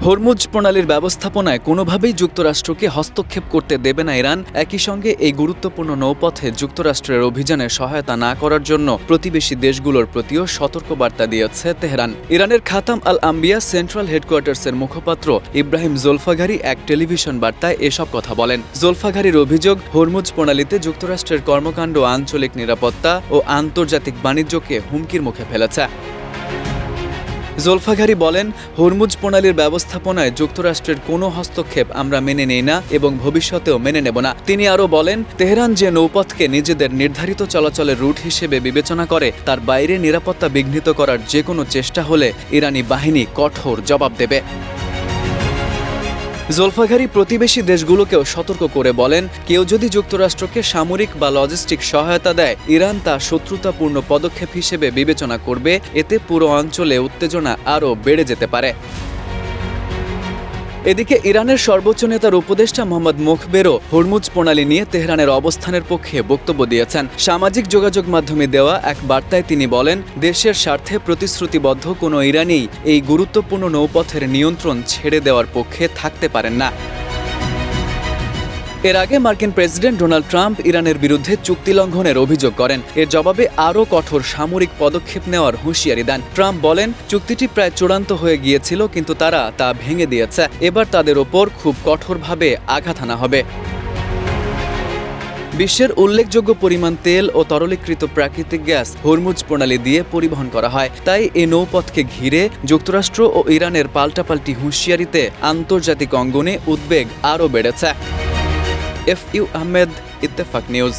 Hormuz প্রণালীর ব্যবস্থাপনায় কোনোভাবেই যুক্তরাষ্ট্রকে হস্তক্ষেপ করতে দেবে না ইরান। একই সঙ্গে এই গুরুত্বপূর্ণ নৌপথে যুক্তরাষ্ট্রের অভিযানে সহায়তা না করার জন্য প্রতিবেশী দেশগুলোর প্রতিও সতর্কবার্তা দিয়েছে তেহরান। ইরানের খাতাম আল আম্বিয়া সেন্ট্রাল হেডকোয়ার্টার্সের মুখপাত্র ইব্রাহিম জোলফাঘারি এক টেলিভিশন বার্তায় এসব কথা বলেন। জোলফাঘারির অভিযোগ, হরমুজ প্রণালীতে যুক্তরাষ্ট্রের কর্মকাণ্ড আঞ্চলিক নিরাপত্তা ও আন্তর্জাতিক বাণিজ্যকে হুমকির মুখে ফেলেছে। জোলফাঘারি বলেন, হরমুজ প্রণালীর ব্যবস্থাপনায় যুক্তরাষ্ট্রের কোনো হস্তক্ষেপ আমরা মেনে নেই না এবং ভবিষ্যতেও মেনে নেব না। তিনি আরও বলেন, তেহরান যে নৌপথকে নিজেদের নির্ধারিত চলাচলের রুট হিসেবে বিবেচনা করে তার বাইরে নিরাপত্তা বিঘ্নিত করার যে কোনো চেষ্টা হলে ইরানি বাহিনী কঠোর জবাব দেবে। জোলফাঘারি প্রতিবেশী দেশগুলোকেও সতর্ক করে বলেন, কেউ যদি যুক্তরাষ্ট্রকে সামরিক বা লজিস্টিক সহায়তা দেয়, ইরান তা শত্রুতাপূর্ণ পদক্ষেপ হিসেবে বিবেচনা করবে। এতে পুরো অঞ্চলে উত্তেজনা আরও বেড়ে যেতে পারে। এদিকে ইরানের সর্বোচ্চ নেতার উপদেষ্টা মোহাম্মদ মুখবেরও হরমুজ প্রণালী নিয়ে তেহরানের অবস্থানের পক্ষে বক্তব্য দিয়েছেন। সামাজিক যোগাযোগ মাধ্যমে দেওয়া এক বার্তায় তিনি বলেন, দেশের স্বার্থে প্রতিশ্রুতিবদ্ধ কোনো ইরানি এই গুরুত্বপূর্ণ নৌপথের নিয়ন্ত্রণ ছেড়ে দেওয়ার পক্ষে থাকতে পারেন না। এর আগে মার্কিন প্রেসিডেন্ট ডোনাল্ড ট্রাম্প ইরানের বিরুদ্ধে চুক্তি লঙ্ঘনের অভিযোগ করেন। এর জবাবে আরও কঠোর সামরিক পদক্ষেপ নেওয়ার হুঁশিয়ারি দেন। ট্রাম্প বলেন, চুক্তিটি প্রায় চূড়ান্ত হয়ে গিয়েছিল, কিন্তু তারা তা ভেঙে দিয়েছে। এবার তাদের ওপর খুব কঠোরভাবে আঘাত হানা হবে। বিশ্বের উল্লেখযোগ্য পরিমাণ তেল ও তরলীকৃত প্রাকৃতিক গ্যাস হরমুজ প্রণালী দিয়ে পরিবহন করা হয়। তাই এই নৌপথকে ঘিরে যুক্তরাষ্ট্র ও ইরানের পাল্টাপাল্টি হুঁশিয়ারিতে আন্তর্জাতিক অঙ্গনে উদ্বেগ আরও বেড়েছে। FU Ahmed, Ittefaq news.